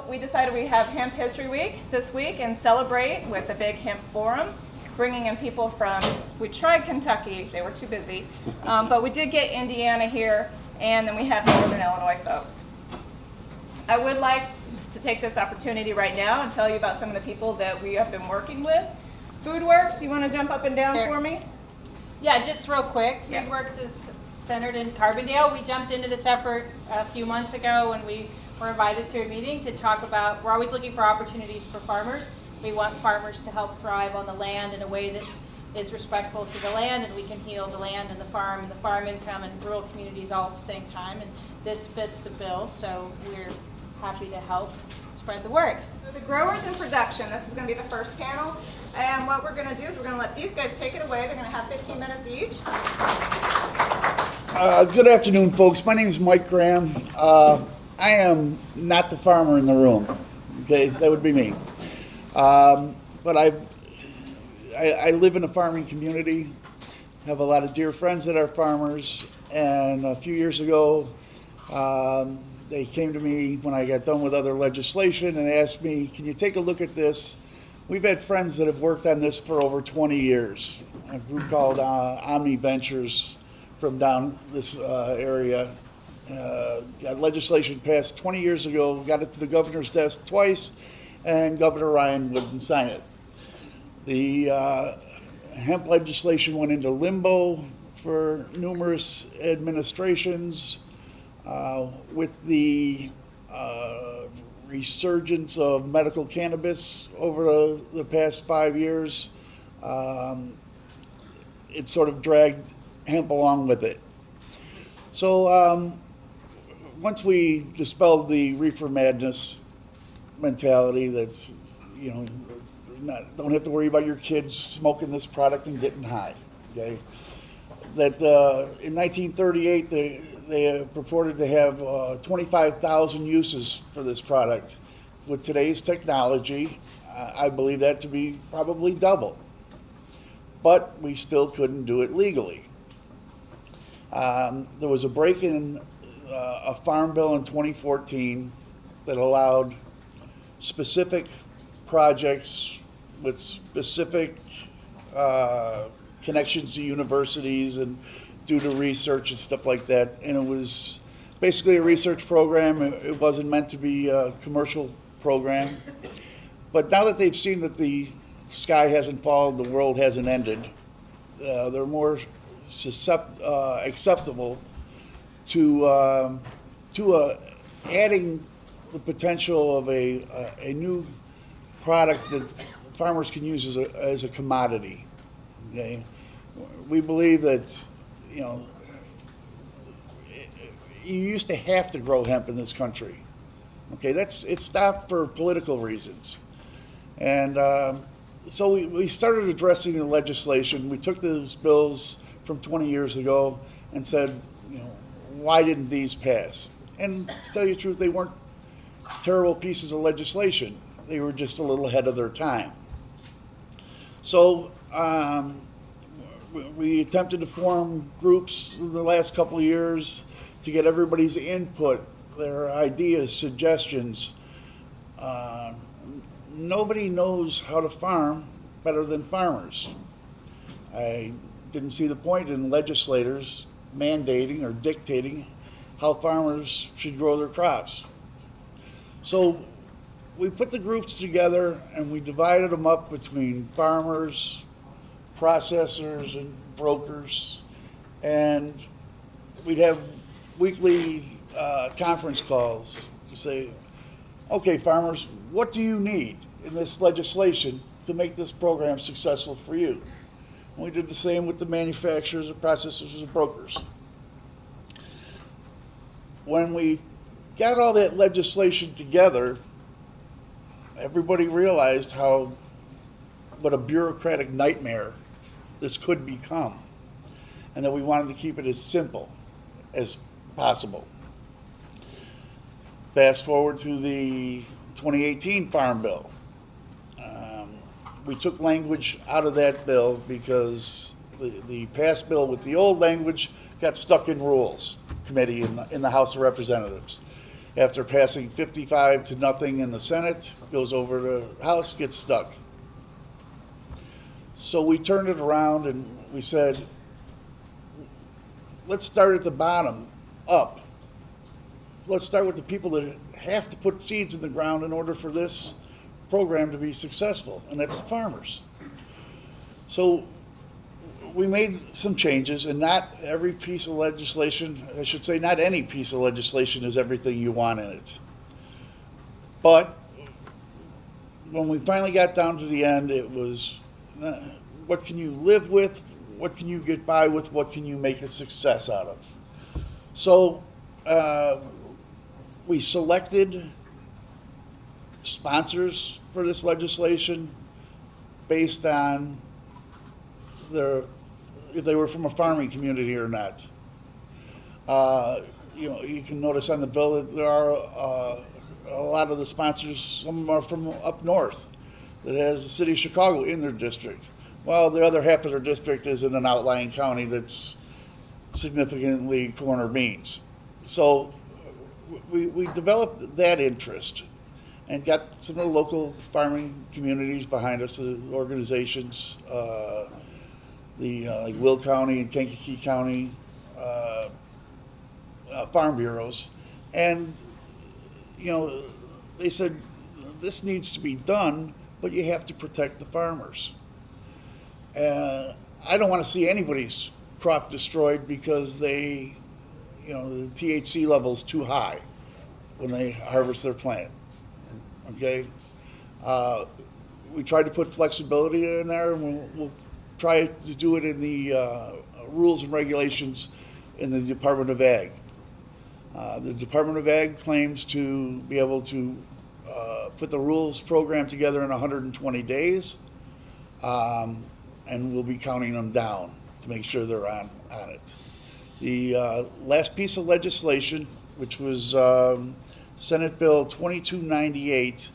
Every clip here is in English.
So we decided we have Hemp History Week this week and celebrate with the big hemp forum, bringing in people from, we tried Kentucky, they were too busy, but we did get Indiana here, and then we have Northern Illinois folks. I would like to take this opportunity right now and tell you about some of the people that we have been working with. FoodWorks, you want to jump up and down for me? Yeah, just real quick. Yeah. FoodWorks is centered in Carbondale. We jumped into this effort a few months ago when we were invited to a meeting to talk about, we're always looking for opportunities for farmers. We want farmers to help thrive on the land in a way that is respectful to the land, and we can heal the land and the farm income and rural communities all at the same time. And this fits the bill, so we're happy to help spread the word. So the growers in production, this is going to be the first panel. And what we're going to do is we're going to let these guys take it away. They're going to have 15 minutes each. Good afternoon, folks. My name is Mike Graham. I am not the farmer in the room. Okay, that would be me. But I live in a farming community, have a lot of dear friends that are farmers, and a few years ago, they came to me when I got done with other legislation and asked me, can you take a look at this? We've had friends that have worked on this for over 20 years. A group called Omni Ventures from down this area. Got legislation passed 20 years ago, got it to the governor's desk twice, and Governor Ryan wouldn't sign it. The hemp legislation went into limbo for numerous administrations. With the resurgence of medical cannabis over the past 5 years, it sort of dragged hemp along with it. So once we dispelled the reefer madness mentality that's, don't have to worry about your kids smoking this product and getting high, okay? That in 1938, they purported to have 25,000 uses for this product. With today's technology, I believe that to be probably double. But we still couldn't do it legally. There was a break in a farm bill in 2014 that allowed specific projects with specific connections to universities and due to research and stuff like that. And it was basically a research program. It wasn't meant to be a commercial program. But now that they've seen that the sky hasn't fallen, the world hasn't ended, they're more acceptable to adding the potential of a new product that farmers can use as a commodity. Okay? We believe that, you used to have to grow hemp in this country. Okay, it stopped for political reasons. And so we started addressing the legislation. We took those bills from 20 years ago and said, why didn't these pass? And to tell you the truth, they weren't terrible pieces of legislation. They were just a little ahead of their time. So we attempted to form groups in the last couple of years to get everybody's input, their ideas, suggestions. Nobody knows how to farm better than farmers. I didn't see the point in legislators mandating or dictating how farmers should grow their crops. So we put the groups together and we divided them up between farmers, processors, and brokers, and we'd have weekly conference calls to say, okay, farmers, what do you need in this legislation to make this program successful for you? And we did the same with the manufacturers, the processors, and brokers. When we got all that legislation together, everybody realized what a bureaucratic nightmare this could become, and that we wanted to keep it as simple as possible. Fast forward to the 2018 Farm Bill. We took language out of that bill because the past bill with the old language got stuck in Rules Committee in the House of Representatives. after passing 55 to nothing in the Senate, goes over to the House, gets stuck. So we turned it around and we said, let's start at the bottom up. Let's start with the people that have to put seeds in the ground in order for this program to be successful, and that's the farmers. So we made some changes, and not every piece of legislation, I should say not any piece of legislation is everything you want in it. But when we finally got down to the end, it was what can you live with, what can you get by with, what can you make a success out of. So we selected sponsors for this legislation based on if they were from a farming community or not. You can notice on the bill that there are a lot of the sponsors, some of them are from up north, that has the city of Chicago in their district. Well, the other half of their district is in an outlying county that's significantly corner beans. So we developed that interest and got some of the local farming communities behind us, the organizations, like Will County and Kankakee County farm bureaus. And, they said, this needs to be done, but you have to protect the farmers. I don't want to see anybody's crop destroyed because the THC level is too high when they harvest their plant. Okay, we tried to put flexibility in there, and we'll try to do it in the rules and regulations in the Department of Ag. The Department of Ag claims to be able to put the rules program together in 120 days, and we'll be counting them down to make sure they're on it. The last piece of legislation, which was Senate Bill 2298,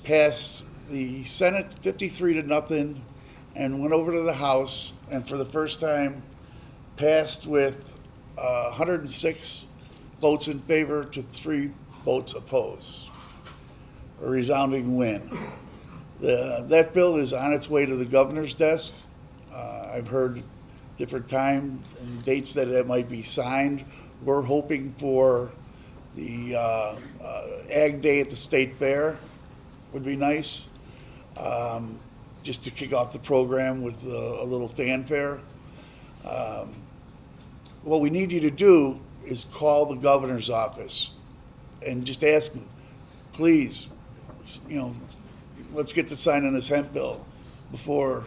passed the Senate 53 to nothing and went over to the House, and for the first time passed with 106 votes in favor to 3 votes opposed. A resounding win. That bill is on its way to the governor's desk. I've heard different time and dates that it might be signed. We're hoping for the Ag Day at the State Fair would be nice, just to kick off the program with a little fanfare. What we need you to do is call the governor's office and just ask him, please, let's get to signing this hemp bill before,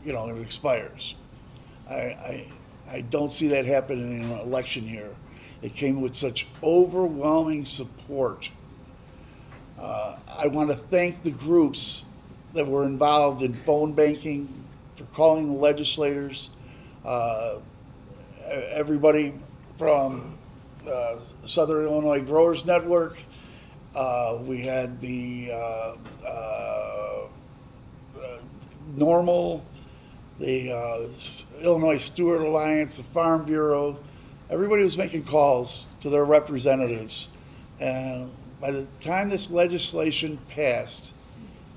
it expires. I don't see that happening in an election year. It came with such overwhelming support. I want to thank the groups that were involved in phone banking, for calling the legislators, everybody from Southern Illinois Growers Network. We had the Normal, the Illinois Stewart Alliance, the Farm Bureau. Everybody was making calls to their representatives. And by the time this legislation passed,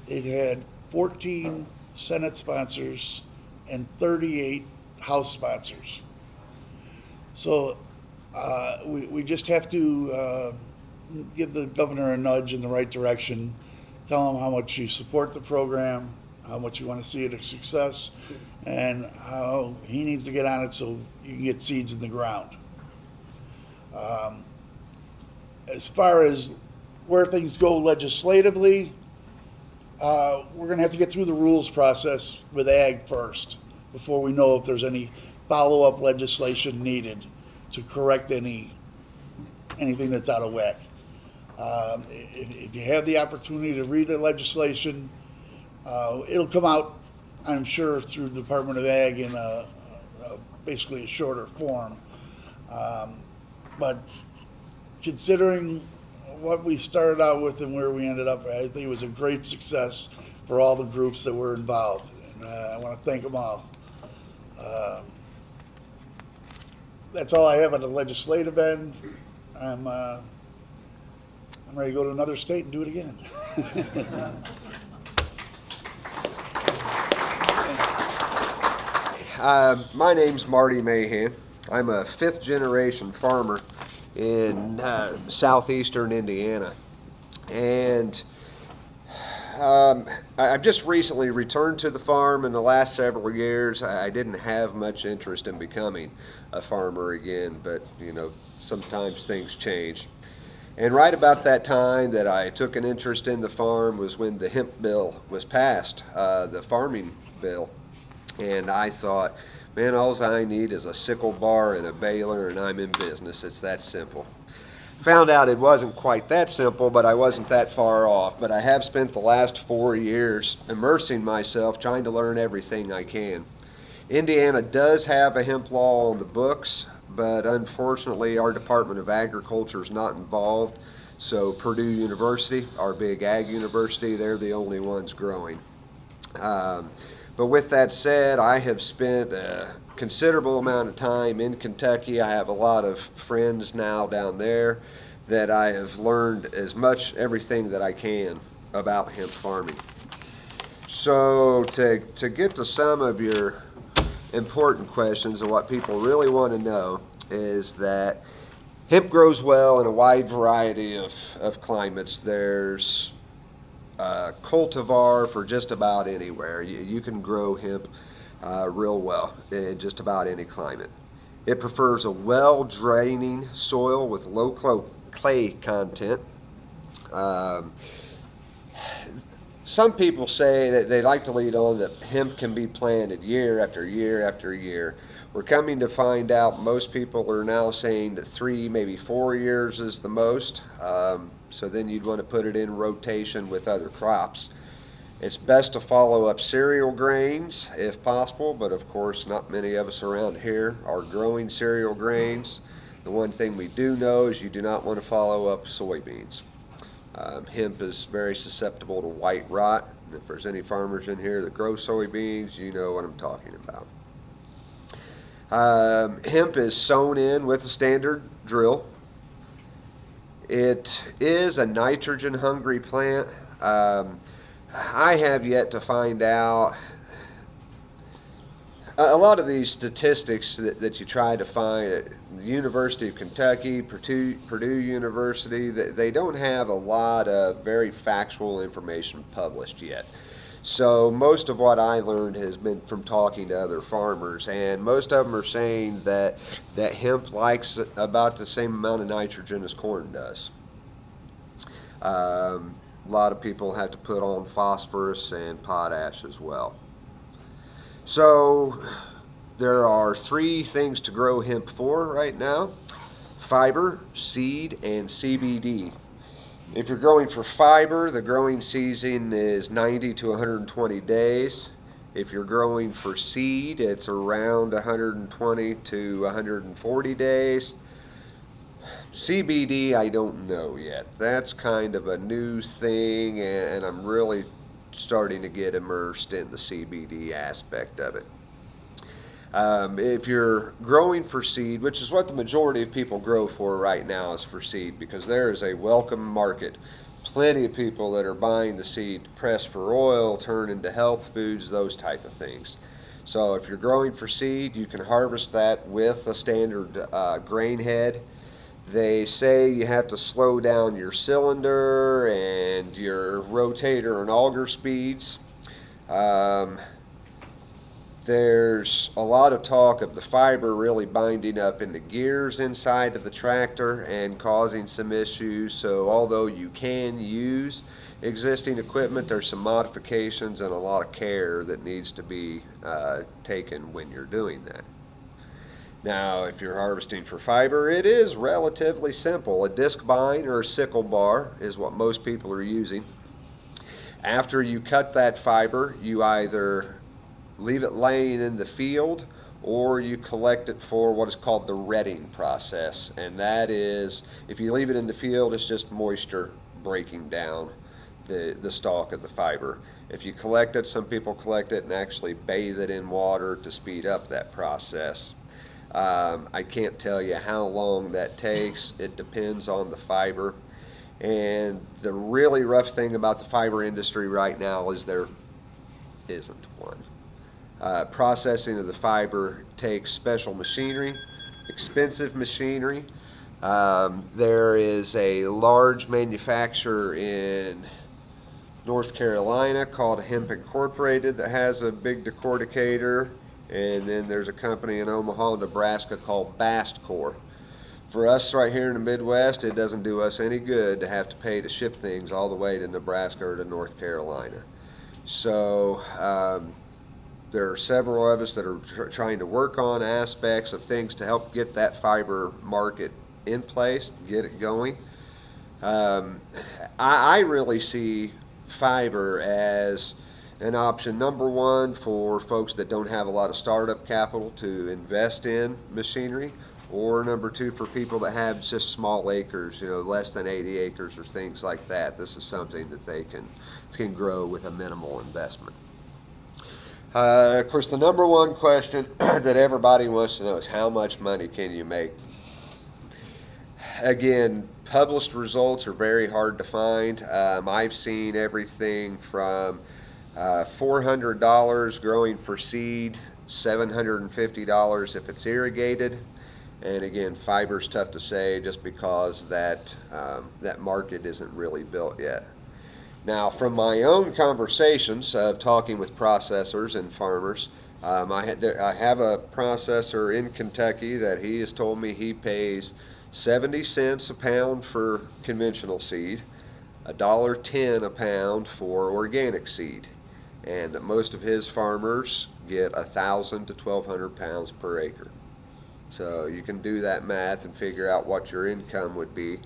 it had 14 Senate sponsors and 38 House sponsors. So we just have to give the governor a nudge in the right direction, tell him how much you support the program, how much you want to see it a success, and how he needs to get on it so you can get seeds in the ground. As far as where things go legislatively, we're going to have to get through the rules process with Ag first before we know if there's any follow-up legislation needed to correct anything that's out of whack. If you have the opportunity to read the legislation, it'll come out, I'm sure, through the Department of Ag in basically a shorter form. But considering what we started out with and where we ended up, I think it was a great success for all the groups that were involved. And I want to thank them all. That's all I have on the legislative end. I'm I'm ready to go to another state and do it again. My name's Marty Mahan. I'm a fifth generation farmer in southeastern Indiana. And I've just recently returned to the farm. In the last several years, I didn't have much interest in becoming a farmer again, but you know, sometimes things change. And right about that time that I took an interest in the farm was when the hemp bill was passed, the farming bill. And I thought, man, all I need is a sickle bar and a baler and I'm in business. It's that simple. Found out it wasn't quite that simple, but I wasn't that far off. But I have spent the last 4 years immersing myself, trying to learn everything I can. Indiana does have a hemp law on the books, but unfortunately our Department of Agriculture is not involved. So Purdue University, our big ag university, they're the only ones growing. But with that said, I have spent a considerable amount of time in Kentucky. I have a lot of friends now down there that I have learned as much everything that I can about hemp farming. So to get to some of your important questions and what people really want to know is that hemp grows well in a wide variety of climates. There's cultivar for just about anywhere. You can grow hemp real well in just about any climate. It prefers a well-draining soil with low clay content. Some people say that they like to lead on that hemp can be planted year after year after year. We're coming to find out most people are now saying that 3, maybe 4 years is the most. So then you'd want to put it in rotation with other crops. It's best to follow up cereal grains if possible, but of course not many of us around here are growing cereal grains. The one thing we do know is you do not want to follow up soybeans. Hemp is very susceptible to white rot. If there's any farmers in here that grow soybeans, you know what I'm talking about. Hemp is sown in with a standard drill. It is a nitrogen-hungry plant. I have yet to find out a lot of these statistics that you try to find at the University of Kentucky, Purdue University, they don't have a lot of very factual information published yet. So most of what I learned has been from talking to other farmers, and most of them are saying that hemp likes about the same amount of nitrogen as corn does. A lot of people have to put on phosphorus and potash as well. So there are 3 things to grow hemp for right now: fiber, seed, and CBD. If you're growing for fiber, the growing season is 90 to 120 days. If you're growing for seed, it's around 120 to 140 days. CBD, I don't know yet. That's kind of a new thing, and I'm really starting to get immersed in the CBD aspect of it. If you're growing for seed, which is what the majority of people grow for right now, is for seed, because there is a welcome market. Plenty of people that are buying the seed to press for oil, turn into health foods, those type of things. So if you're growing for seed, you can harvest that with a standard grain head. They say you have to slow down your cylinder and your rotator and auger speeds. There's a lot of talk of the fiber really binding up in the gears inside of the tractor and causing some issues. So although you can use existing equipment, there's some modifications and a lot of care that needs to be taken when you're doing that. Now, if you're harvesting for fiber, it is relatively simple. A disc bind or a sickle bar is what most people are using. After you cut that fiber, you either leave it laying in the field or you collect it for what is called the retting process. And that is, if you leave it in the field, it's just moisture breaking down the stalk of the fiber. If you collect it, some people collect it and actually bathe it in water to speed up that process. I can't tell you how long that takes. It depends on the fiber. And the really rough thing about the fiber industry right now is there isn't one. Processing of the fiber takes special machinery, expensive machinery. There is a large manufacturer in North Carolina called Hemp Incorporated that has a big decorticator, and then there's a company in Omaha, Nebraska called Bastcor. For us right here in the Midwest, it doesn't do us any good to have to pay to ship things all the way to Nebraska or to North Carolina. So there are several of us that are trying to work on aspects of things to help get that fiber market in place, get it going. I really see fiber as an option, number one, for folks that don't have a lot of startup capital to invest in machinery, or number two, for people that have just small acres, less than 80 acres or things like that. This is something that they can grow with a minimal investment. Of course, the number one question that everybody wants to know is, how much money can you make? Again, published results are very hard to find. I've seen everything from $400 growing for seed, $750 if it's irrigated. And again, fiber's tough to say just because that market isn't really built yet. Now, from my own conversations of talking with processors and farmers, I have a processor in Kentucky that he has told me he pays 70 cents a pound for conventional seed, $1.10 a pound for organic seed, and that most of his farmers get 1,000 to 1,200 pounds per acre. So you can do that math and figure out what your income would be.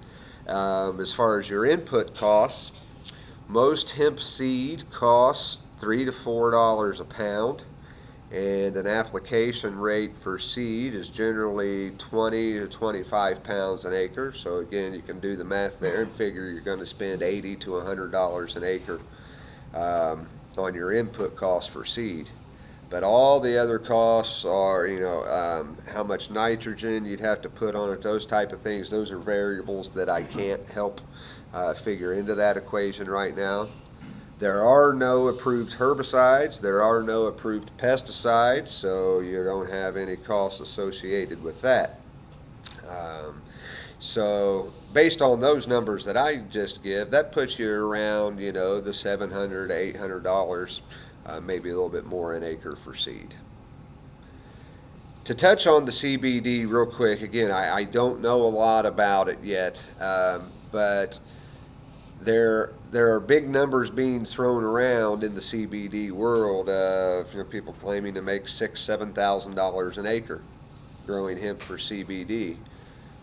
As far as your input costs, most hemp seed costs $3 to $4 a pound, and an application rate for seed is generally 20 to 25 pounds an acre. So again, you can do the math there and figure you're going to spend $80 to $100 an acre on your input costs for seed. But all the other costs are, how much nitrogen you'd have to put on it, those type of things. Those are variables that I can't help figure into that equation right now. There are no approved herbicides. There are no approved pesticides, so you don't have any costs associated with that. So based on those numbers that I just give, that puts you around, the $700 to $800, maybe a little bit more an acre for seed. To touch on the CBD real quick, again, I don't know a lot about it yet, but there are big numbers being thrown around in the CBD world of people claiming to make $6,000 to $7,000 an acre growing hemp for CBD.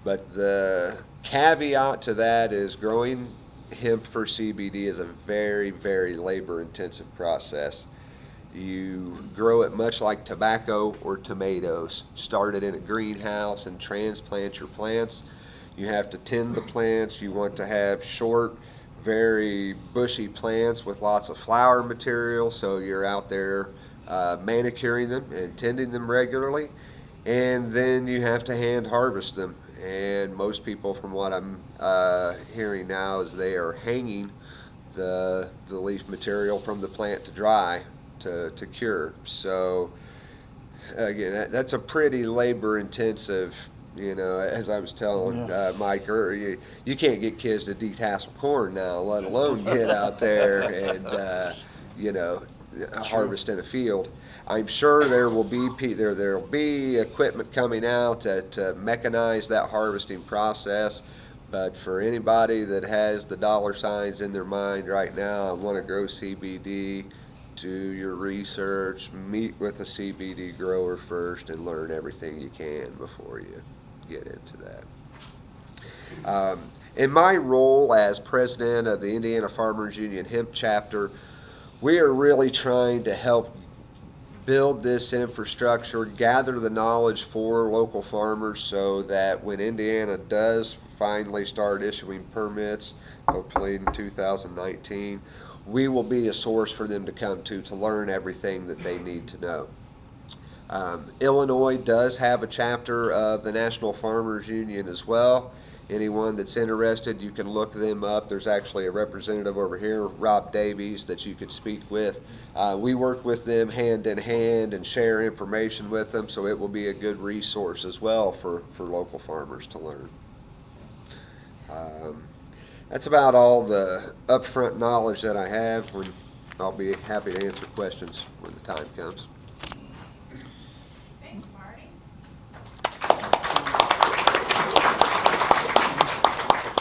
But the caveat to that is growing hemp for CBD is a very, very labor-intensive process. You grow it much like tobacco or tomatoes. Start it in a greenhouse and transplant your plants. You have to tend the plants. You want to have short, very bushy plants with lots of flower material, so you're out there manicuring them and tending them regularly, and then you have to hand harvest them. And most people, from what I'm hearing now, is they are hanging the leaf material from the plant to dry to cure. So again, that's a pretty labor intensive, as I was telling Mike earlier, you can't get kids to detassel corn now, let alone get out there and harvest in a field. I'm sure there will be equipment coming out to mechanize that harvesting process, but for anybody that has the dollar signs in their mind right now and want to grow CBD, do your research, meet with a CBD grower first, and learn everything you can before you get into that. In my role as president of the Indiana Farmers Union Hemp Chapter, we are really trying to help build this infrastructure, gather the knowledge for local farmers so that when Indiana does finally start issuing permits, hopefully in 2019, we will be a source for them to come to learn everything that they need to know. Illinois does have a chapter of the National Farmers Union as well, anyone that's interested, you can look them up. There's actually a representative over here, Rob Davies, that you could speak with. We work with them hand in hand and share information with them, so it will be a good resource as well for local farmers to learn. That's about all the upfront knowledge that I have. I'll be happy to answer questions when the time comes. Thanks, Marty.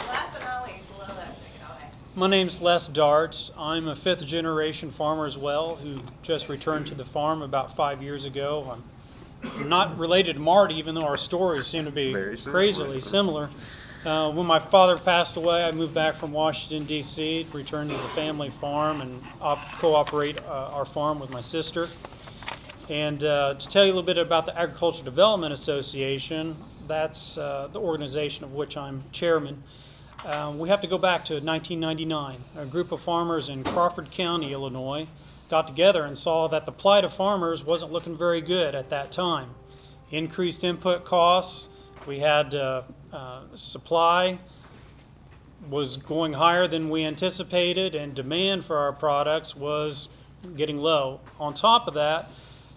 Last but not least, Les, take it away. My name's Les Dart. I'm a fifth-generation farmer as well, who just returned to the farm about 5 years ago. I'm not related to Marty, even though our stories seem to be crazily similar. When my father passed away, I moved back from Washington, D.C., returned to the family farm and co-operate our farm with my sister. And to tell you a little bit about the Agricultural Development Association, that's the organization of which I'm chairman. We have to go back to 1999. A group of farmers in Crawford County, Illinois, got together and saw that the plight of farmers wasn't looking very good at that time. Increased input costs, we had supply was going higher than we anticipated, and demand for our products was getting low. On top of that,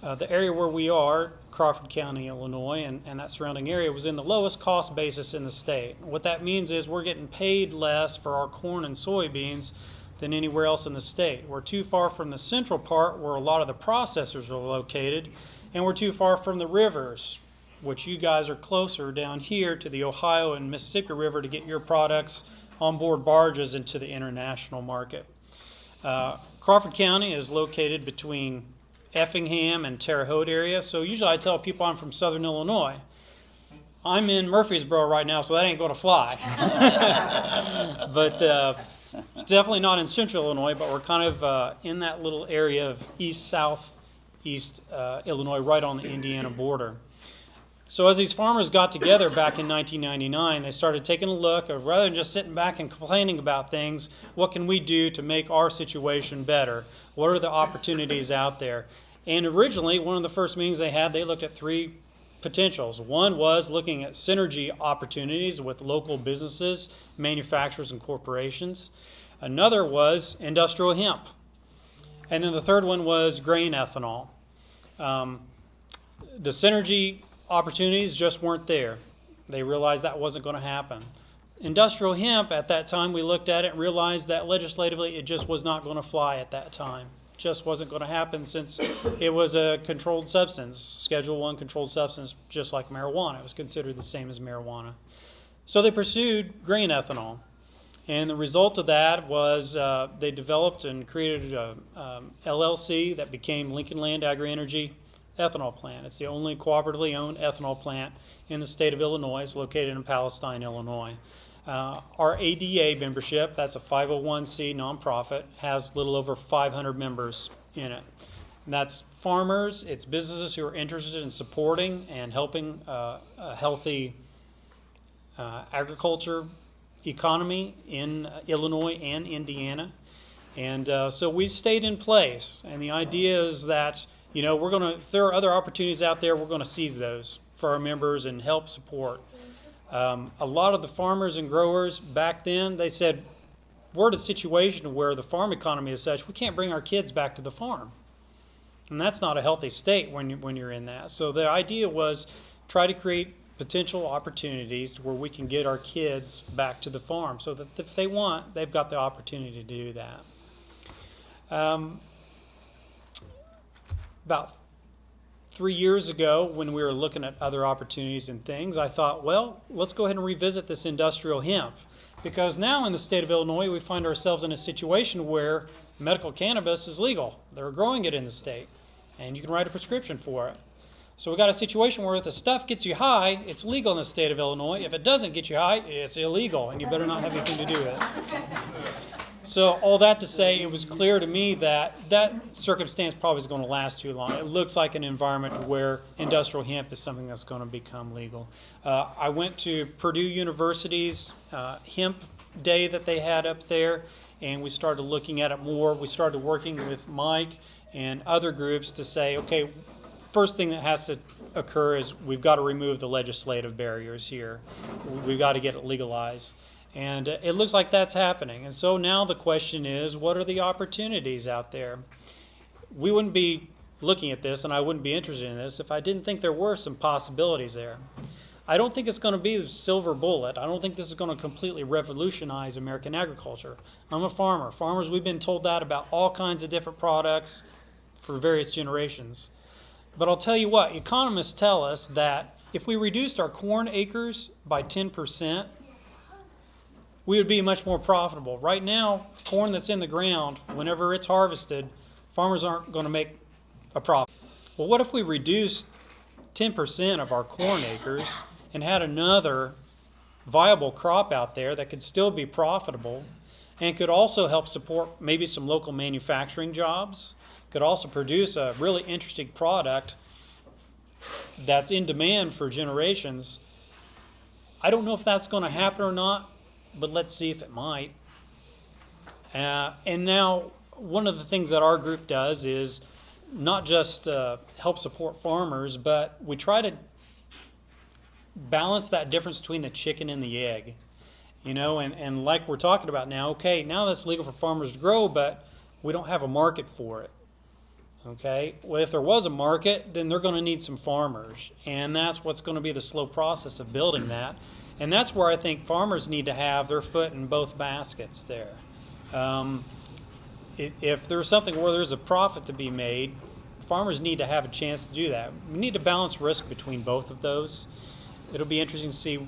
the area where we are, Crawford County, Illinois, and that surrounding area was in the lowest cost basis in the state. What that means is we're getting paid less for our corn and soybeans than anywhere else in the state. We're too far from the central part where a lot of the processors are located, and we're too far from the rivers, which you guys are closer down here to the Ohio and Mississippi River to get your products on board barges into the international market. Crawford County is located between Effingham and Terre Haute area, so usually I tell people I'm from Southern Illinois. I'm in Murfreesboro right now, so that ain't going to fly. But it's definitely not in Central Illinois, but we're kind of in that little area of east-southeast Illinois, right on the Indiana border. So as these farmers got together back in 1999, they started taking a look of, rather than just sitting back and complaining about things, what can we do to make our situation better? What are the opportunities out there? And originally, one of the first meetings they had, they looked at three potentials. One was looking at synergy opportunities with local businesses, manufacturers, and corporations. Another was industrial hemp. And then the third one was grain ethanol. The synergy opportunities just weren't there. They realized that wasn't going to happen. Industrial hemp, at that time, we looked at it and realized that legislatively it just was not going to fly at that time. Just wasn't going to happen since it was a controlled substance, Schedule I controlled substance, just like marijuana. It was considered the same as marijuana. So they pursued grain ethanol. And the result of that was they developed and created a LLC that became Lincoln Land Agri-Energy Ethanol Plant. It's the only cooperatively owned ethanol plant in the state of Illinois. It's located in Palestine, Illinois. Our ADA membership, that's a 501c nonprofit, has a little over 500 members in it. And that's farmers, it's businesses who are interested in supporting and helping a healthy agriculture economy in Illinois and Indiana. And so we stayed in place. And the idea is that, you know, if there are other opportunities out there, we're going to seize those for our members and help support. A lot of the farmers and growers back then, they said, we're in a situation where the farm economy is such, we can't bring our kids back to the farm. And that's not a healthy state when you're in that. So the idea was try to create potential opportunities where we can get our kids back to the farm so that if they want, they've got the opportunity to do that. About 3 years ago, when we were looking at other opportunities and things, I thought, well, let's go ahead and revisit this industrial hemp. Because now in the state of Illinois, we find ourselves in a situation where medical cannabis is legal. They're growing it in the state, and you can write a prescription for it. So we got a situation where if the stuff gets you high, it's legal in the state of Illinois. If it doesn't get you high, it's illegal, and you better not have anything to do with it. So all that to say, it was clear to me that that circumstance probably is going to last too long. It looks like an environment where industrial hemp is something that's going to become legal. I went to Purdue University's hemp day that they had up there, and we started looking at it more. We started working with Mike and other groups to say, okay, first thing that has to occur is we've got to remove the legislative barriers here. We've got to get it legalized. And it looks like that's happening. And so now the question is, what are the opportunities out there? We wouldn't be looking at this, and I wouldn't be interested in this, if I didn't think there were some possibilities there. I don't think it's going to be the silver bullet. I don't think this is going to completely revolutionize American agriculture. I'm a farmer. Farmers, we've been told that about all kinds of different products for various generations. But I'll tell you what, economists tell us that if we reduced our corn acres by 10%, we would be much more profitable. Right now, corn that's in the ground, whenever it's harvested, farmers aren't going to make a profit. Well, what if we reduced 10% of our corn acres and had another viable crop out there that could still be profitable and could also help support maybe some local manufacturing jobs, could also produce a really interesting product that's in demand for generations? I don't know if that's going to happen or not, but let's see if it might. And now, one of the things that our group does is not just help support farmers, but we try to balance that difference between the chicken and the egg. You know, and like we're talking about now, okay, now that's legal for farmers to grow, but we don't have a market for it. Okay, well, if there was a market, then they're going to need some farmers, and that's what's going to be the slow process of building that. And that's where I think farmers need to have their foot in both baskets there. If there's something where there's a profit to be made, farmers need to have a chance to do that. We need to balance risk between both of those. It'll be interesting to see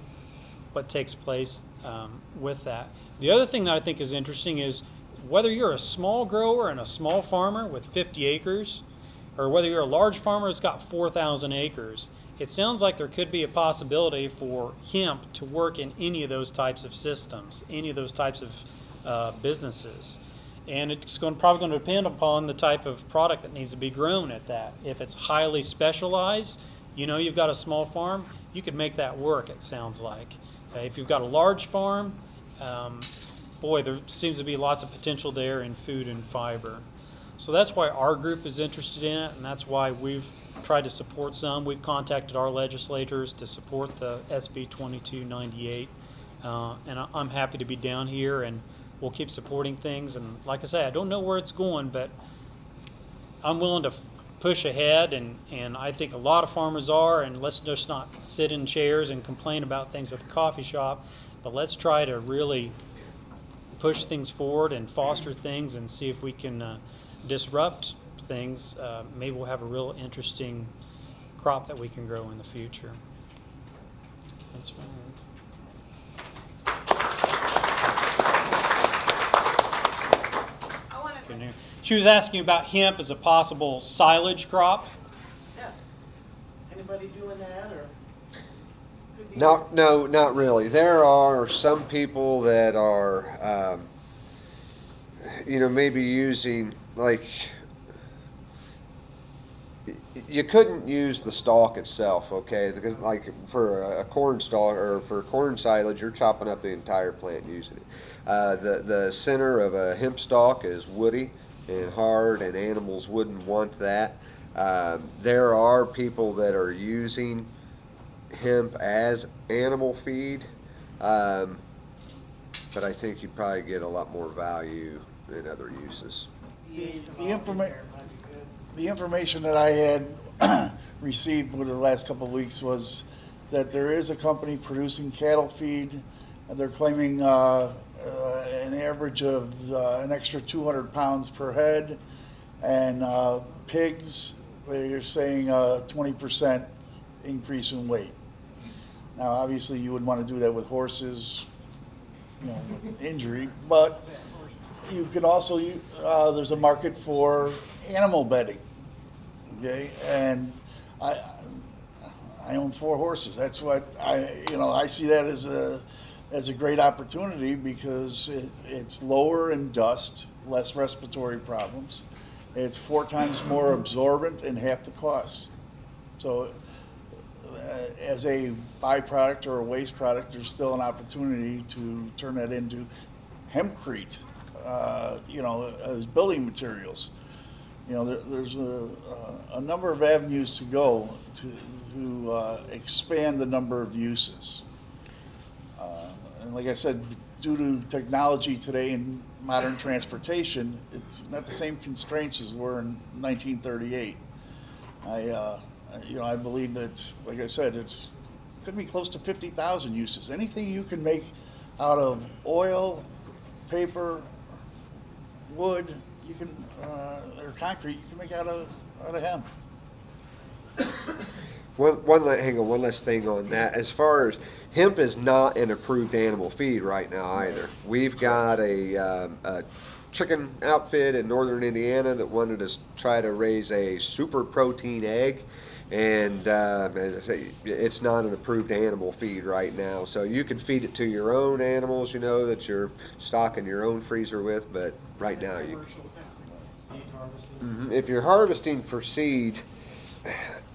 what takes place with that. The other thing that I think is interesting is whether you're a small grower and a small farmer with 50 acres, or whether you're a large farmer that's got 4,000 acres, it sounds like there could be a possibility for hemp to work in any of those types of systems, any of those types of businesses. And it's probably going to depend upon the type of product that needs to be grown at that. If it's highly specialized, you know, you've got a small farm, you could make that work, it sounds like. If you've got a large farm, boy, there seems to be lots of potential there in food and fiber. So that's why our group is interested in it, and that's why we've tried to support some. We've contacted our legislators to support the SB 2298, and I'm happy to be down here, and we'll keep supporting things. And like I say, I don't know where it's going, but I'm willing to push ahead, and I think a lot of farmers are, and let's just not sit in chairs and complain about things at the coffee shop, but let's try to really push things forward and foster things and see if we can disrupt things. Maybe we'll have a real interesting crop that we can grow in the future. That's fine. She was asking about hemp as a possible silage crop. Yeah. Anybody doing that, or? No, not really. There are some people that are, maybe using, like, you couldn't use the stalk itself, okay? Because, like, for a corn stalk or for corn silage, you're chopping up the entire plant using it. The center of a hemp stalk is woody and hard, and animals wouldn't want that. There are people that are using hemp as animal feed, but I think you'd probably get a lot more value in other uses. The information that I had received over the last couple of weeks was that there is a company producing cattle feed. They're claiming an average of an extra 200 pounds per head, and pigs, they're saying a 20% increase in weight. Now, obviously, you would want to do that with horses, with injury, but you could also, there's a market for animal bedding, okay? And I own 4 horses. That's what I see that as a great opportunity, because it's lower in dust, less respiratory problems. It's 4 times more absorbent and half the cost. So as a byproduct or a waste product, there's still an opportunity to turn that into hempcrete, as building materials. You know, there's a number of avenues to go to expand the number of uses. And like I said, due to technology today in modern transportation, it's not the same constraints as were in 1938. I believe that, like I said, it's could be close to 50,000 uses. Anything you can make out of oil, paper, wood, you can, or concrete, you can make out of hemp. Hang on, one last thing on that. As far as hemp is not an approved animal feed right now either. We've got a chicken outfit in northern Indiana that wanted to try to raise a super protein egg. And as I say, it's not an approved animal feed right now. So you can feed it to your own animals, you know, that you're stocking your own freezer with. But right now, if you're harvesting for seed,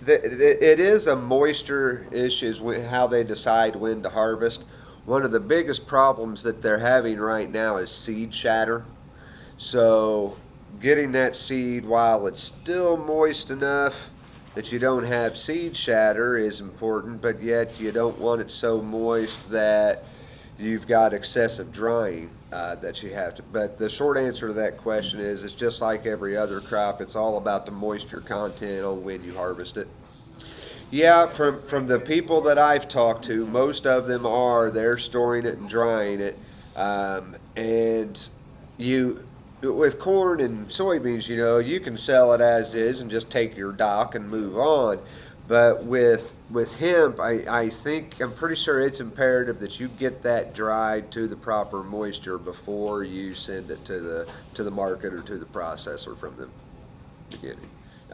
it is a moisture issue how they decide when to harvest. One of the biggest problems that they're having right now is seed shatter. So getting that seed while it's still moist enough that you don't have seed shatter is important, but yet you don't want it so moist that you've got excessive drying that you have to. But the short answer to that question is it's just like every other crop. It's all about the moisture content on when you harvest it. Yeah, from the people that I've talked to, most of them they're storing it and drying it. And with corn and soybeans, you know, you can sell it as is and just take your dock and move on. But with hemp, I'm pretty sure it's imperative that you get that dried to the proper moisture before you send it to the market or to the processor from the beginning.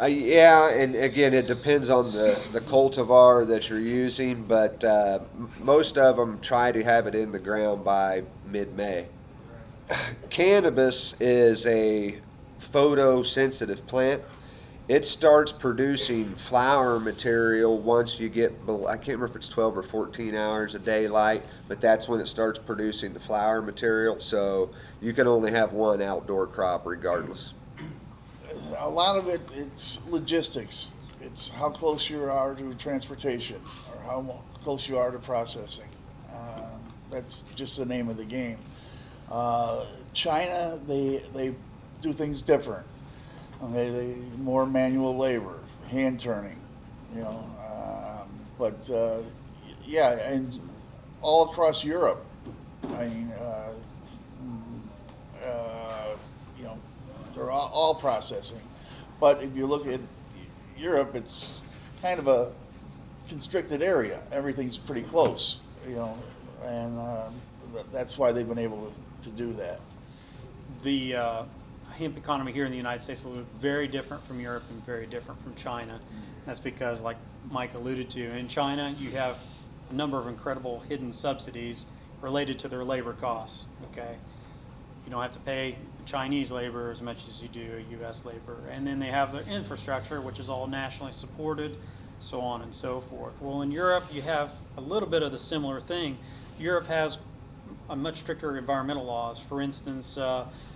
Yeah, and again, it depends on the cultivar that you're using, but most of them try to have it in the ground by mid-May. Cannabis is a photosensitive plant. It starts producing flower material once you get, I can't remember if it's 12 or 14 hours of daylight, but that's when it starts producing the flower material. So you can only have one outdoor crop regardless. A lot of it's logistics. It's how close you are to transportation or how close you are to processing. That's just the name of the game. China, they do things different. Okay, they more manual labor, hand turning, you know. Yeah, and all across Europe. I mean, you know, they're all processing. But if you look at Europe, it's kind of a constricted area. Everything's pretty close, you know, and that's why they've been able to do that. The hemp economy here in the United States will look very different from Europe and very different from China. That's because, like Mike alluded to, in China you have a number of incredible hidden subsidies related to their labor costs. Okay, you don't have to pay Chinese labor as much as you do U.S. labor, and then they have their infrastructure, which is all nationally supported, so on and so forth. Well, in Europe you have a little bit of the similar thing. Europe has a much stricter environmental laws. For instance,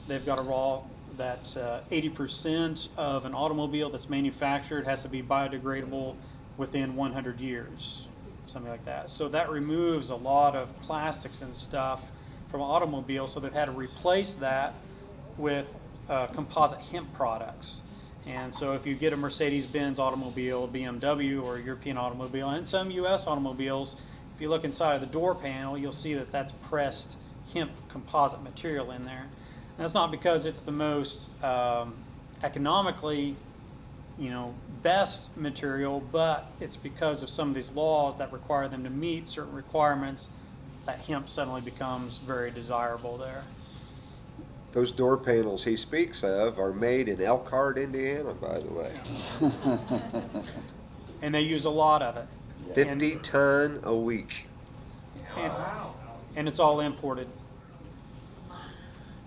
they've got a law that 80% of an automobile that's manufactured has to be biodegradable within 100 years, something like that. So that removes a lot of plastics and stuff from automobiles, so they've had to replace that with composite hemp products. And so if you get a Mercedes-Benz automobile, BMW, or a European automobile, and some U.S. automobiles, if you look inside of the door panel, you'll see that that's pressed hemp composite material in there. And that's not because it's the most economically, you know, best material, but it's because of some of these laws that require them to meet certain requirements that hemp suddenly becomes very desirable there. Those door panels he speaks of are made in Elkhart, Indiana, by the way. And they use a lot of it. 50 ton a week. And it's all imported.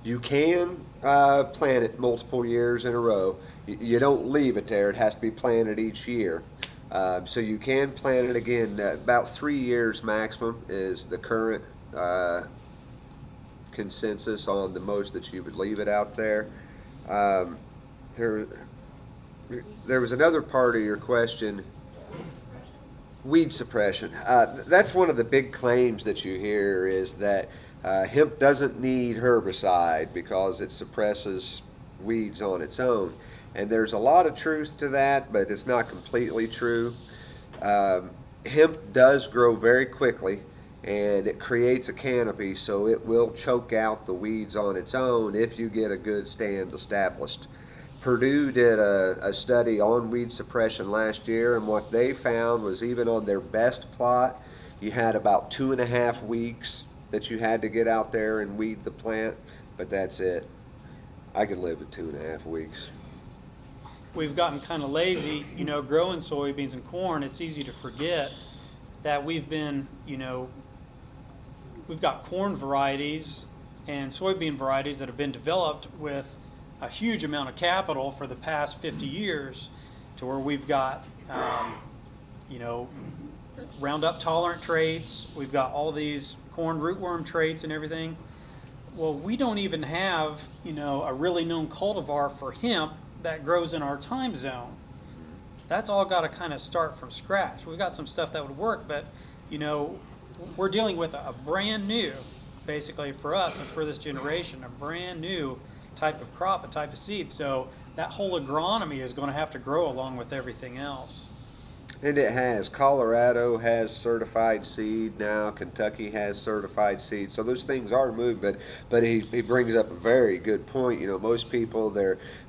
You can plant it multiple years in a row. You don't leave it there. It has to be planted each year. So you can plant it again. About 3 years maximum is the current consensus on the most that you would leave it out there. there was another part of your question. Weed suppression. That's one of the big claims that you hear is that hemp doesn't need herbicide because it suppresses weeds on its own. And there's a lot of truth to that, but it's not completely true. Hemp does grow very quickly, and it creates a canopy, so it will choke out the weeds on its own if you get a good stand established. Purdue did a study on weed suppression last year, and what they found was even on their best plot, you had about 2.5 weeks that you had to get out there and weed the plant, but that's it. I can live with 2.5 weeks. We've gotten kind of lazy, growing soybeans and corn. It's easy to forget that we've been, we've got corn varieties and soybean varieties that have been developed with a huge amount of capital for the past 50 years, to where we've got, Roundup tolerant traits. We've got all these corn rootworm traits and everything. Well, we don't even have, a really known cultivar for hemp that grows in our time zone. That's all got to kind of start from scratch. We've got some stuff that would work, but, we're dealing with a brand new, basically for us and for this generation, a brand new type of crop, a type of seed. So that whole agronomy is going to have to grow along with everything else. And it has. Colorado has certified seed now. Kentucky has certified seed. So those things are moving. But he brings up a very good point. Most people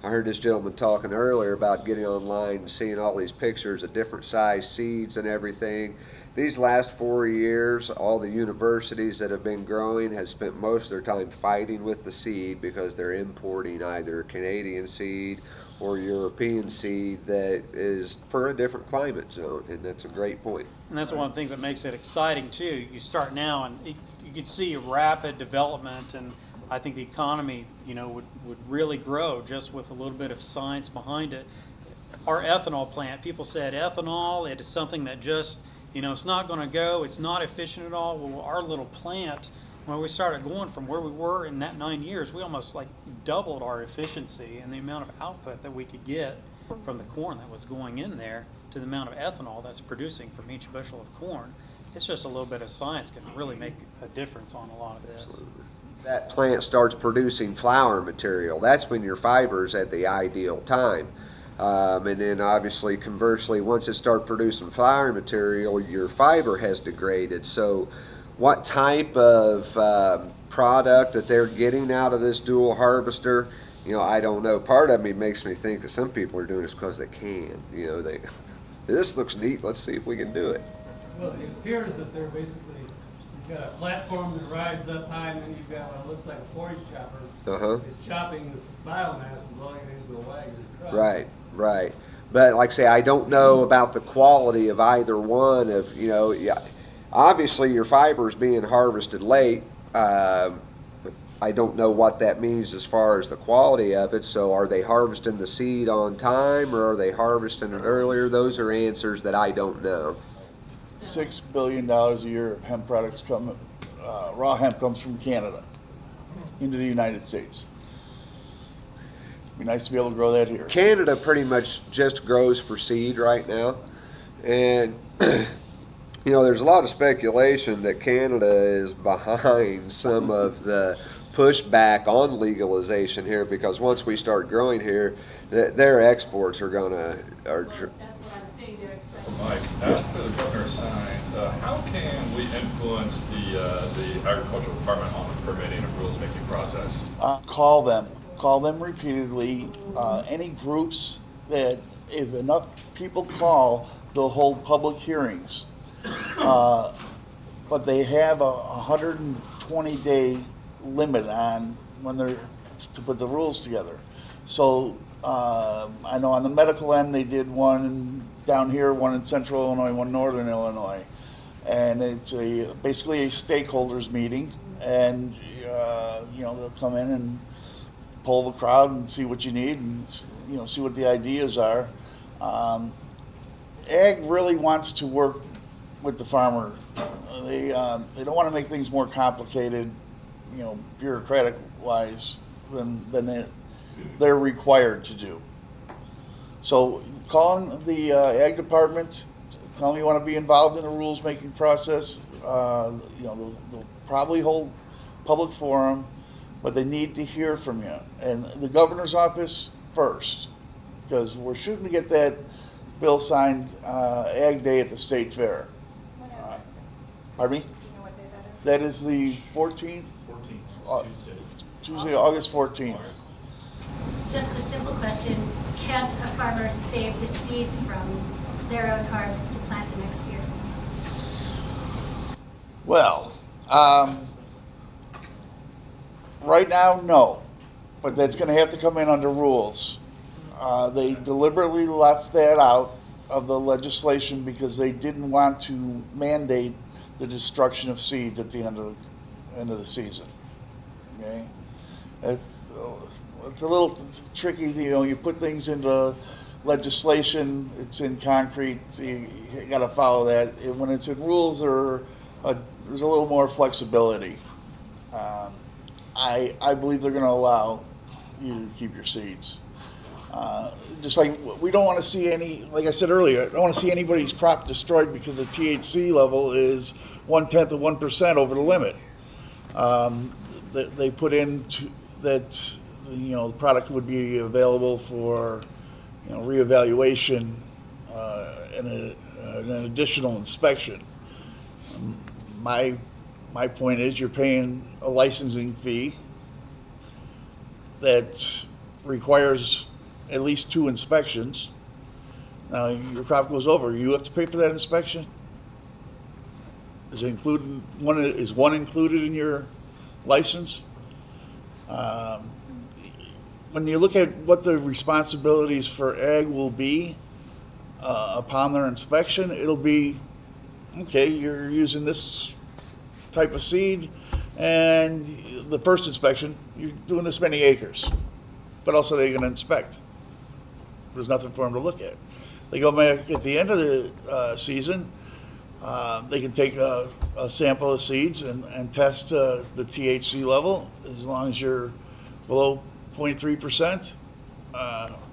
I heard this gentleman talking earlier about getting online and seeing all these pictures of different size seeds and everything. These last 4 years, all the universities that have been growing have spent most of their time fighting with the seed because they're importing either Canadian seed or European seed that is for a different climate zone, and that's a great point. And that's one of the things that makes it exciting too. You start now, and you could see rapid development, and I think the economy, would really grow just with a little bit of science behind it. Our ethanol plant, people said ethanol, it is something that just, it's not going to go, it's not efficient at all. Well, our little plant, when we started going from where we were in that 9 years, we almost doubled our efficiency and the amount of output that we could get from the corn that was going in there to the amount of ethanol that's producing from each bushel of corn. It's just a little bit of science can really make a difference on a lot of this. Absolutely. That plant starts producing flour material. That's when your fiber's at the ideal time. And then obviously, conversely, once it starts producing flour material, your fiber has degraded. So what type of product that they're getting out of this dual harvester, I don't know. Part of me makes me think that some people are doing this because they can. This looks neat. Let's see if we can do it. Well, it appears that they're basically, you've got a platform that rides up high, and then you've got what looks like a forage chopper. It's chopping this biomass and blowing it into a wagon and truck. Right. But like I say, I don't know about the quality of either one. Obviously your fiber is being harvested late. I don't know what that means as far as the quality of it. So are they harvesting the seed on time, or are they harvesting it earlier? Those are answers that I don't know. $6 billion a year of hemp products raw hemp comes from Canada into the United States. Be nice to be able to grow that here. Canada pretty much just grows for seed right now. And there's a lot of speculation that Canada is behind some of the pushback on legalization here, because once we start growing here, their exports are gonna. That's what I'm seeing. They're expecting. Mike, after the governor signs, how can we influence the agricultural department on the permitting and rules making process? Call them repeatedly. Any groups that, if enough people call, they'll hold public hearings. But they have a 120-day limit on when they're to put the rules together. So I know on the medical end they did one down here, one in Central Illinois, one Northern Illinois, and it's basically a stakeholders meeting, and they'll come in and poll the crowd and see what you need, and see what the ideas are. Ag really wants to work with the farmer. They don't want to make things more complicated, bureaucratic wise than they're required to do. So call the ag department, tell them you want to be involved in the rules making process. They'll probably hold public forum, but they need to hear from you. And the governor's office first, because we're shooting to get that bill signed Ag Day at the State Fair. When is it? Pardon me? Do you know what day that is? That is the 14th? 14th, Tuesday, August 14th. Just a simple question. Can't a farmer save the seed from their own harvest to plant the next year? Well, right now, no. But that's going to have to come in under rules. They deliberately left that out of the legislation because they didn't want to mandate the destruction of seeds at the end of the season. Okay, it's a little tricky. You put things into legislation. It's in concrete. So you got to follow that. When it's in rules, there's a little more flexibility. I believe they're going to allow you to keep your seeds. Just like we don't want to see like I said earlier, I don't want to see anybody's crop destroyed because the THC level is 1/10 of 1% over the limit. They put in that the product would be available for reevaluation and an additional inspection. My point is you're paying a licensing fee that requires at least 2 inspections. Now your crop goes over, you have to pay for that inspection. Is one included in your license? When you look at what the responsibilities for ag will be upon their inspection, it'll be, okay, you're using this type of seed, and the first inspection, you're doing this many acres. But also they're going to inspect. There's nothing for them to look at. They go back at the end of the season, they can take a sample of seeds and test the THC level. As long as you're below 0.3%,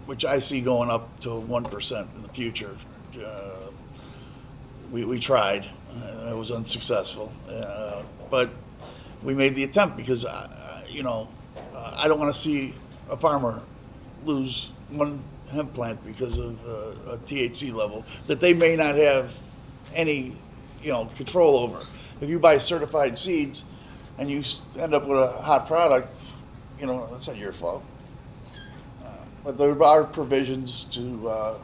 which I see going up to 1% in the future. We tried. It was unsuccessful. But we made the attempt because, I don't want to see a farmer lose one hemp plant because of a THC level that they may not have any, control over. If you buy certified seeds and you end up with a hot product, that's not your fault. But there are provisions to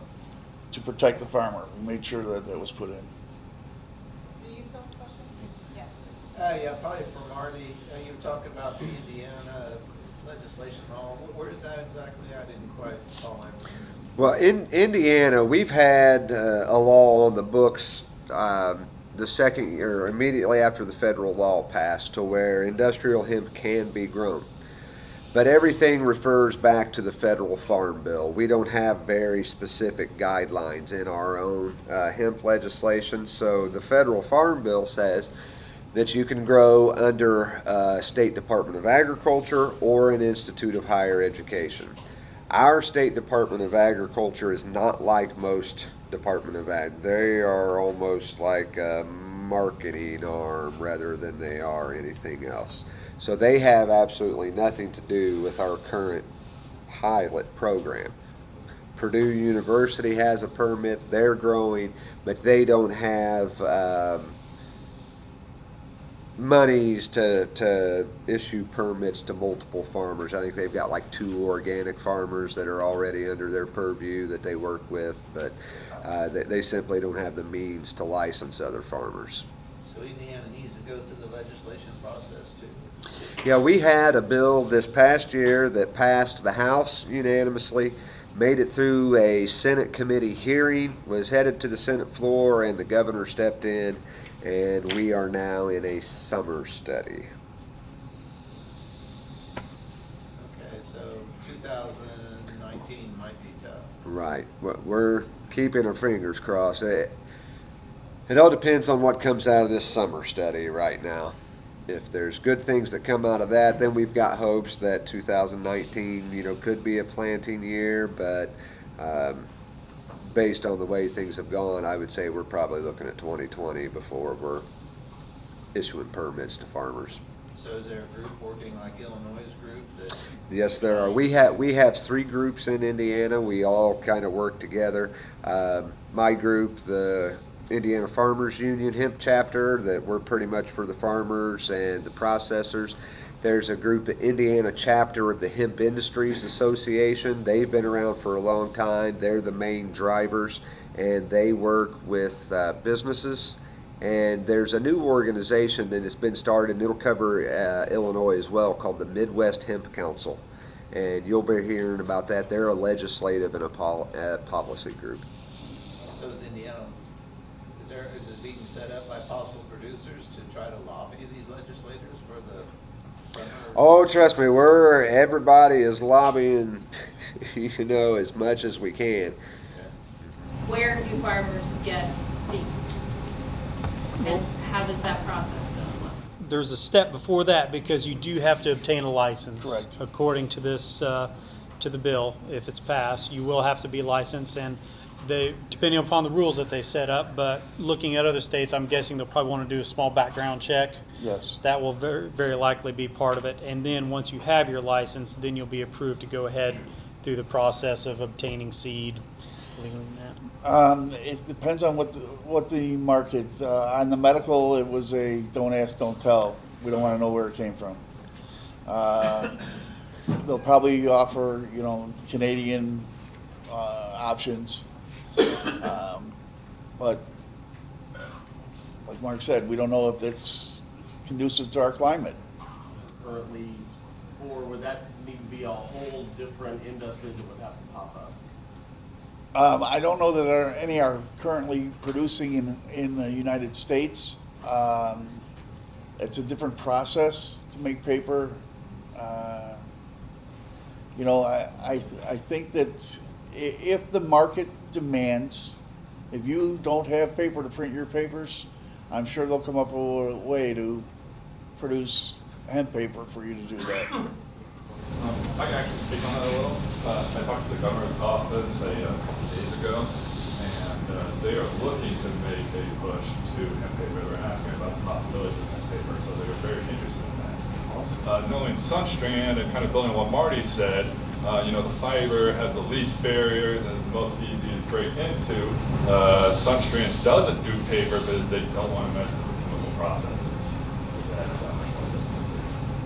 protect the farmer. We made sure that was put in. Do you still have a question? Yeah. Yeah, probably for Marty. You were talking about the Indiana legislation and all. Where is that exactly? I didn't quite follow everything. Well, in Indiana, we've had a law on the books the second year, immediately after the federal law passed, to where industrial hemp can be grown. But everything refers back to the federal farm bill. We don't have very specific guidelines in our own hemp legislation. So the federal farm bill says that you can grow under State Department of Agriculture or an Institute of Higher Education. Our State Department of Agriculture is not like most Department of Ag. They are almost like a marketing arm rather than they are anything else. So they have absolutely nothing to do with our current pilot program. Purdue University has a permit, they're growing, but they don't have monies to issue permits to multiple farmers. I think they've got like 2 organic farmers that are already under their purview that they work with, but they simply don't have the means to license other farmers. So Indiana needs to go through the legislation process too. Yeah, we had a bill this past year that passed the House unanimously, made it through a Senate committee hearing, was headed to the Senate floor, and the governor stepped in, and we are now in a summer study. Okay, so 2019 might be tough. Right. We're keeping our fingers crossed. It all depends on what comes out of this summer study right now. If there's good things that come out of that, then we've got hopes that 2019, could be a planting year, but based on the way things have gone, I would say we're probably looking at 2020 before we're issuing permits to farmers. So is there a group working like Illinois' group that? Yes, there are. We have 3 groups in Indiana. We all kind of work together. My group, the Indiana Farmers Union Hemp Chapter, that we're pretty much for the farmers and the processors. There's a group, Indiana Chapter of the Hemp Industries Association. They've been around for a long time. They're the main drivers, and they work with businesses. And there's a new organization that has been started, and it'll cover Illinois as well, called the Midwest Hemp Council. And you'll be hearing about that. They're a legislative and a policy group. So is Indiana, is it being set up by possible producers to try to lobby these legislators for the summer? Oh, trust me, everybody is lobbying, as much as we can. Where do farmers get seed? And how does that process go? There's a step before that because you do have to obtain a license. Correct. According to this, to the bill, if it's passed, you will have to be licensed, and depending upon the rules that they set up, but looking at other states, I'm guessing they'll probably want to do a small background check. Yes. That will very, very likely be part of it. And then once you have your license, then you'll be approved to go ahead through the process of obtaining seed. It depends on what the market. On the medical, it was a don't ask, don't tell. We don't want to know where it came from. They'll probably offer, Canadian options, but like Mark said, we don't know if it's conducive to our climate. Currently, or would that need to be a whole different industry that would have to pop up? I don't know that any are currently producing in the United States. It's a different process to make paper. I think that if the market demands, if you don't have paper to print your papers, I'm sure they'll come up with a way to produce hemp paper for you to do that. I can actually speak on that a little. I talked to the governor's office a couple days ago, and they are looking to make a push to hemp paper. They're asking about the possibilities of hemp paper, so they were very interested in that. Knowing Sunstrand and kind of building on what Marty said, the fiber has the least barriers and is most easy to break into. Sunstrand doesn't do paper because they don't want to mess with the chemical processes.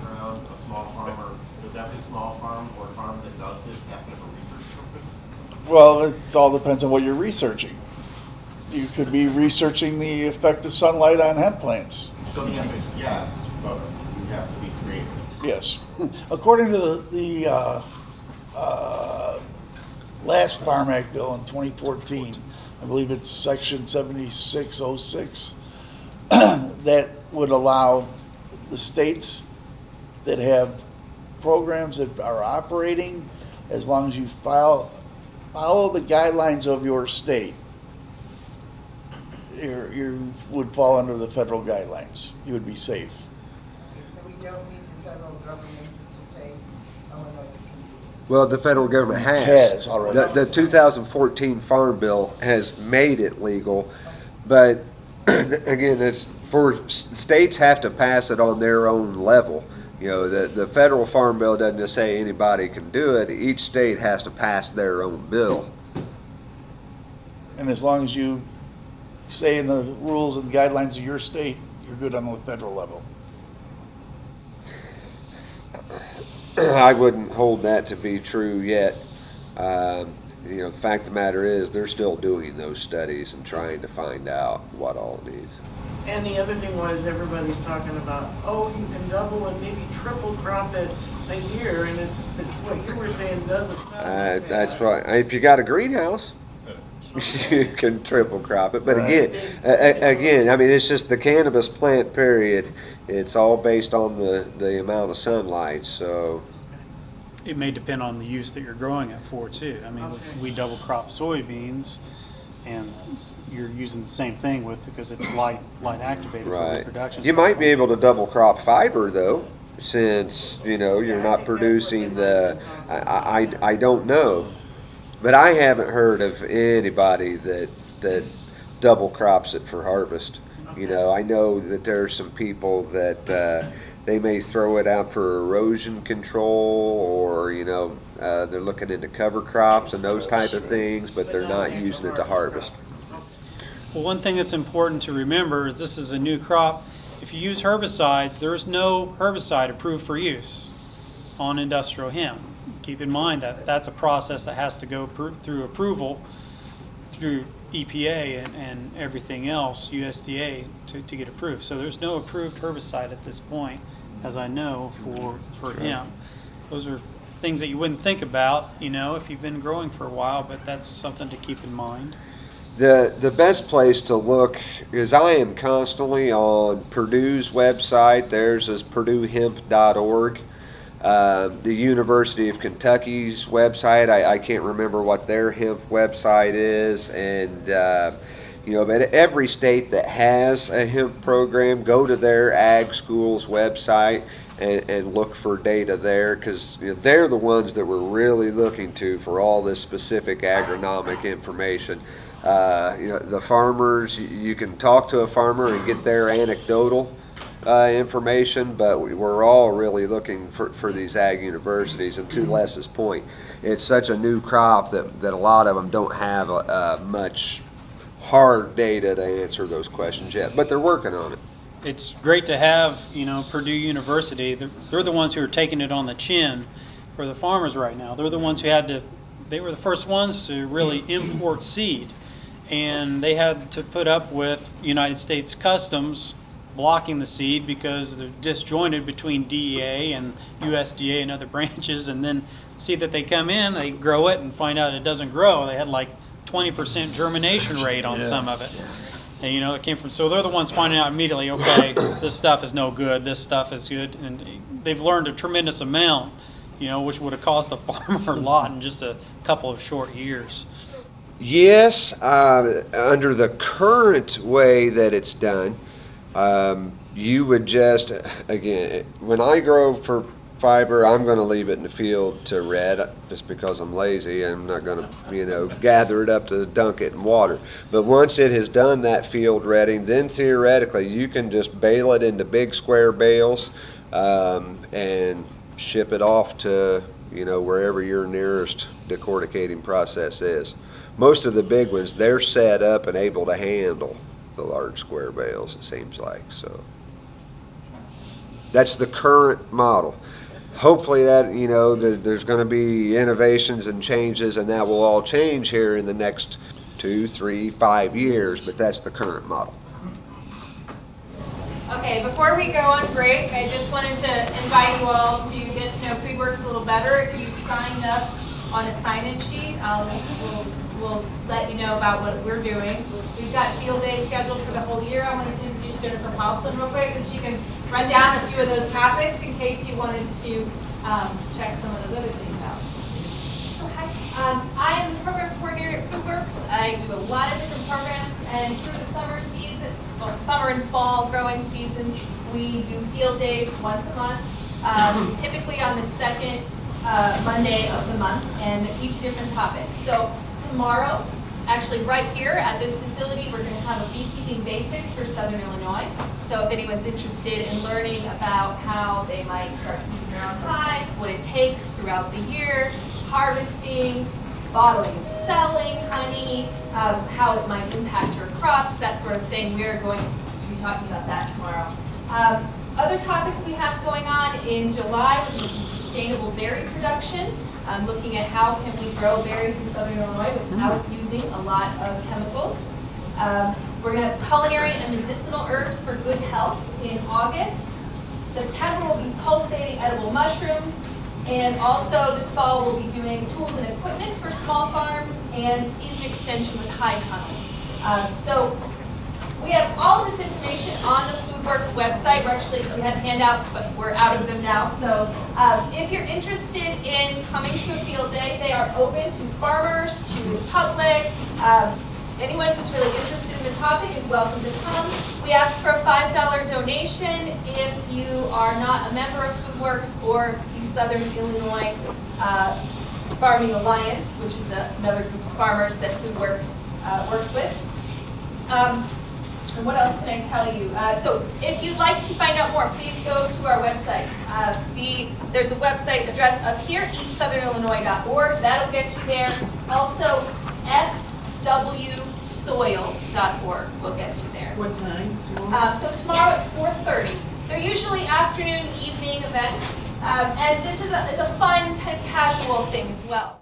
Around a small farmer, does that be a small farm or a farm that does this have to have a research company? Well, it all depends on what you're researching. You could be researching the effect of sunlight on hemp plants. So the answer is yes, but you have to be creative. Yes. According to the last Farm Act bill in 2014, I believe it's section 7606, that would allow the states that have programs that are operating, as long as you follow the guidelines of your state, you would fall under the federal guidelines. You would be safe. So we don't need the federal government to say, Illinois can do this. Well, the federal government Has already. The 2014 Farm Bill has made it legal, but again, it's for states have to pass it on their own level. The federal Farm Bill doesn't just say anybody can do it. Each state has to pass their own bill. And as long as you stay in the rules and guidelines of your state, you're good on the federal level. I wouldn't hold that to be true yet. The fact of the matter is they're still doing those studies and trying to find out what all it needs. And the other thing was everybody's talking about, you can double and maybe triple crop it a year, and it's what you were saying doesn't sound like That's right. If you got a greenhouse, you can triple crop it. But again, it's just the cannabis plant period. It's all based on the amount of sunlight. So It may depend on the use that you're growing it for too. We double crop soybeans, and you're using the same thing because it's light activated for reproduction. You might be able to double crop fiber though, since you're not producing the. I don't know. But I haven't heard of anybody that double crops it for harvest. You know, I know that there are some people that they may throw it out for erosion control, or you know, they're looking into cover crops and those type of things, but they're not using it to harvest. Well, one thing that's important to remember is this is a new crop. If you use herbicides, there is no herbicide approved for use on industrial hemp. Keep in mind that that's a process that has to go through approval through EPA and everything else, USDA, to get approved. So there's no approved herbicide at this point, as I know, for hemp. Those are things that you wouldn't think about, you know, if you've been growing for a while, but that's something to keep in mind. The best place to look is I am constantly on Purdue's website. Theirs is purduehemp.org. The University of Kentucky's website, I can't remember what their hemp website is, and you know, but every state that has a hemp program, go to their ag school's website and look for data there, because you know, they're the ones that we're really looking to for all this specific agronomic information. You know, the farmers, you can talk to a farmer and get their anecdotal information, but we're all really looking for these ag universities. And to Les's point, it's such a new crop that a lot of them don't have much hard data to answer those questions yet, but they're working on it. It's great to have, you know, Purdue University. They're the ones who are taking it on the chin for the farmers right now. They're the ones who they were the first ones to really import seed, and they had to put up with United States Customs blocking the seed because they're disjointed between DEA and USDA and other branches, and then see that they come in, they grow it and find out it doesn't grow. They had like 20% germination rate on some of it. And you know, it came from, so they're the ones finding out immediately, okay, this stuff is no good, this stuff is good, and they've learned a tremendous amount, you know, which would have cost the farmer a lot in just a couple of short years. Yes, under the current way that it's done, you would just, again, when I grow for fiber, I'm going to leave it in the field to red just because I'm lazy. I'm not going to, you know, gather it up to dunk it in water. But once it has done that field redding, then theoretically you can just bale it into big square bales and ship it off to, you know, wherever your nearest decorticating process is. Most of the big ones, they're set up and able to handle the large square bales, it seems like. So that's the current model. Hopefully that, you know, there's going to be innovations and changes, and that will all change here in the next 2, 3, 5 years, but that's the current model. Okay, before we go on break, I just wanted to invite you all to get to know FoodWorks a little better. If you signed up on a sign-in sheet, we'll let you know about what we're doing. We've got field day scheduled for the whole year. I wanted to introduce Jennifer Paulson real quick, and she can run down a few of those topics in case you wanted to check some of those other things out. I am the program coordinator at FoodWorks. I do a lot of different programs, and through the summer season, well, summer and fall growing seasons, we do field days once a month, typically on the second Monday of the month, and each different topic. So tomorrow, actually right here at this facility, we're going to have a beekeeping basics for Southern Illinois. So if anyone's interested in learning about how they might start keeping their own hives, what it takes throughout the year, harvesting, bottling and selling honey, how it might impact your crops, that sort of thing, we're going to be talking about that tomorrow. Other topics we have going on in July would be sustainable berry production. Looking at how can we grow berries in Southern Illinois without using a lot of chemicals. We're going to have culinary and medicinal herbs for good health in August. September we'll be cultivating edible mushrooms, and also this fall we'll be doing tools and equipment for small farms and season extension with high tunnels. So we have all of this information on the FoodWorks website. We have handouts, but we're out of them now. So if you're interested in coming to a field day, they are open to farmers, to the public. Anyone who's really interested in the topic is welcome to come. We ask for a $5 donation if you are not a member of FoodWorks or the Southern Illinois Farming Alliance, which is another group of farmers that FoodWorks works with. And what else can I tell you? So if you'd like to find out more, please go to our website. There's a website address up here, eatsouthernillinois.org. That'll get you there. Also, fwsoil.org will get you there. What time? So tomorrow at 4:30. They're usually afternoon, evening events. And this is it's a fun, kind of casual thing as well.